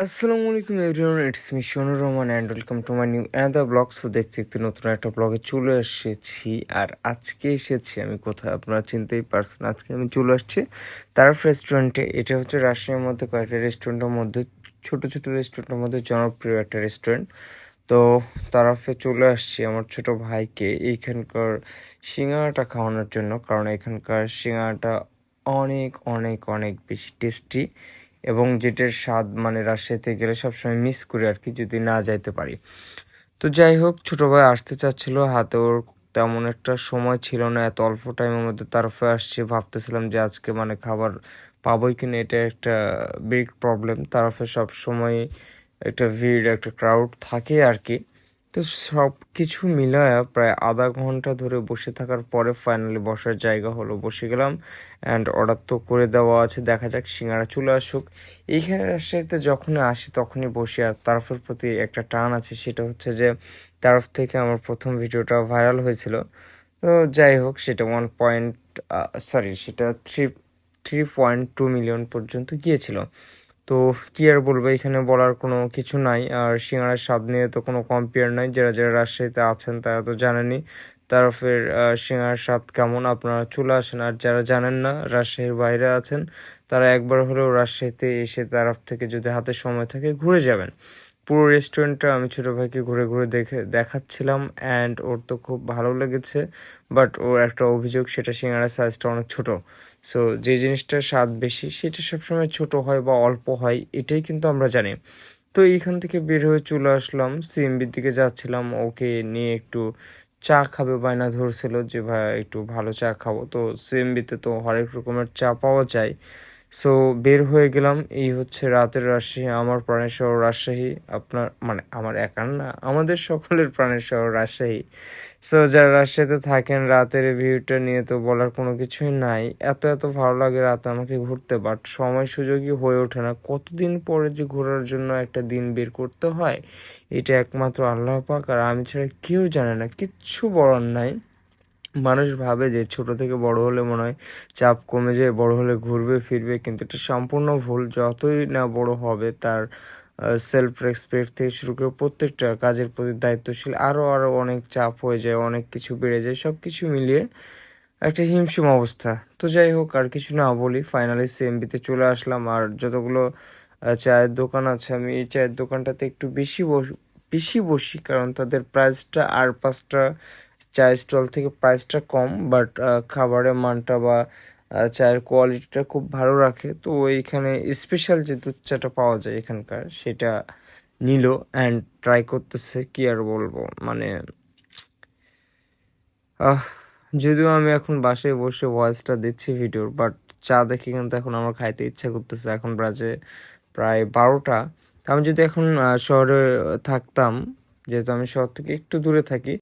আসসালামু আলাইকুম everyone, it's me Shonur Rahman and welcome to my new another blog. So দেখতে দেখতে নতুন একটা ব্লগে চলে এসেছি। আর আজকে এসেছি আমি কোথায় আপনারা চিনতেই পারছেন। আজকে আমি চলে আসছি তারাফ রেস্টুরেন্টে। এটা হচ্ছে রাজশাহীর মধ্যে কয়েকটা রেস্টুরেন্টের মধ্যে ছোট ছোট রেস্টুরেন্টের মধ্যে জনপ্রিয় একটা রেস্টুরেন্ট। তো তারাফে চলে আসছি আমার ছোট ভাইকে এইখানকার সিঙ্গাড়াটা খাওয়ানোর জন্য, কারণ এখানকার সিঙ্গাড়াটা অনেক অনেক অনেক বেশি টেস্টি এবং যেটার স্বাদ মানে রাজশাহীতে গেলে সবসময় মিস করি আর কি, যদি না যাইতে পারি। তো যাই হোক, ছোটো ভাই আসতে চাচ্ছিল, হাতে ওর তেমন একটা সময় ছিল না, এত অল্প টাইমের মধ্যে তারফে আসছে। ভাবতেছিলাম যে আজকে মানে খাবার পাবোই কিনা, এটা একটা বিগ প্রবলেম। তারফে সব সময় একটা ভিড়, একটা ক্রাউড থাকে আর কি। তো সব কিছু মিলায়া প্রায় আধা ঘন্টা ধরে বসে থাকার পরে ফাইনালি বসার জায়গা হলো, বসে গেলাম। অ্যান্ড অর্ডার তো করে দেওয়া আছে, দেখা যাক সিঙ্গারা চলে আসুক। এইখানে রাজশাহীতে যখনই আসি তখনই বসি। আর তারফের প্রতি একটা টান আছে, সেটা হচ্ছে যে তারফ থেকে আমার প্রথম ভিডিওটা ভাইরাল হয়েছিল। তো যাই হোক, সেটা সেটা 3.2 মিলিয়ন পর্যন্ত গিয়েছিল। তো কি আর বলবো, এখানে বলার কোনো কিছু নাই। আর সিঙ্গারার স্বাদ নিয়ে তো কোনো কম্পেয়ার নাই, যারা যারা রাজশাহীতে আছেন তারা তো জানেনই তারফের সিঙ্গারার স্বাদ কেমন। আপনারা চলে আসেন, আর যারা জানেন না, রাজশাহীর বাইরে আছেন, তারা একবার হলেও রাজশাহীতে এসে তারফ থেকে যদি হাতে সময় থাকে ঘুরে যাবেন। পুরো রেস্টুরেন্টটা আমি ছোটো ভাইকে ঘুরে ঘুরে দেখাচ্ছিলাম, অ্যান্ড ওর তো খুব ভালো লেগেছে। বাট ওর একটা অভিযোগ, সেটা সিঙ্গারার সাইজটা অনেক ছোট। সো যে জিনিসটার স্বাদ বেশি সেটা সবসময় ছোট হয় বা অল্প হয়, এটাই কিন্তু আমরা জানি। তো এইখান থেকে বের হয়ে চলে আসলাম, সিএমবির দিকে যাচ্ছিলাম। ওকে নিয়ে একটু চা খাবে বায়না ধরছিল যে ভাই একটু ভালো চা খাবো। তো সিএমবিতে তো হরেক রকমের চা পাওয়া যায়। সো বের হয়ে গেলাম। এই হচ্ছে রাতের রাজশাহী, আমার প্রাণের শহর রাজশাহী। আপনার মানে আমার একার না, আমাদের সকলের প্রাণের শহর রাজশাহী। সো যারা রাজশাহীতে থাকেন, রাতের ভিউটা নিয়ে তো বলার কোনো কিছুই নাই। এত এত ভালো লাগে রাতে আমাকে ঘুরতে, বাট সময় সুযোগই হয়ে ওঠে না। কতদিন পরে যে ঘোরার জন্য একটা দিন বের করতে হয়, এটা একমাত্র আল্লাহ পাক আর আমি ছাড়া কেউ জানে না। কিচ্ছু বলার নাই। মানুষ ভাবে যে ছোট থেকে বড় হলে মনে হয় চাপ কমে যায়, বড় হলে ঘুরবে ফিরবে, কিন্তু এটা সম্পূর্ণ ভুল। যতই না বড় হবে, তার সেলফ রেসপেক্ট থেকে শুরু করে প্রত্যেকটা কাজের প্রতি দায়িত্বশীল, আরও আরও অনেক চাপ হয়ে যায়, অনেক কিছু বেড়ে যায়। সব কিছু মিলিয়ে একটা হিমশিম অবস্থা। তো যাই হোক, আর কিছু না বলি, ফাইনালি সিএমবিতে চলে আসলাম। আর যতগুলো চায়ের দোকান আছে, আমি এই চায়ের দোকানটাতে একটু বেশি বসি, কারণ তাদের প্রাইসটা আর পাঁচটা চায়ের স্টল থেকে প্রাইসটা কম, বাট খাবারের মানটা বা চায়ের কোয়ালিটিটা খুব ভালো রাখে। তো এইখানে স্পেশাল যে দুধ চাটা পাওয়া যায় এখানকার, সেটা নিল অ্যান্ড ট্রাই করতেছে। কি আর বলবো, মানে যদিও আমি এখন বাসায় বসে ভয়েসটা দিচ্ছি ভিডিওর, বাট চা দেখে কিন্তু এখন আমার খাইতে ইচ্ছা করতেছে। এখন বাজে প্রায় 12টা। আমি যদি এখন শহরে থাকতাম, যেহেতু আমি শহর থেকে একটু দূরে থাকি,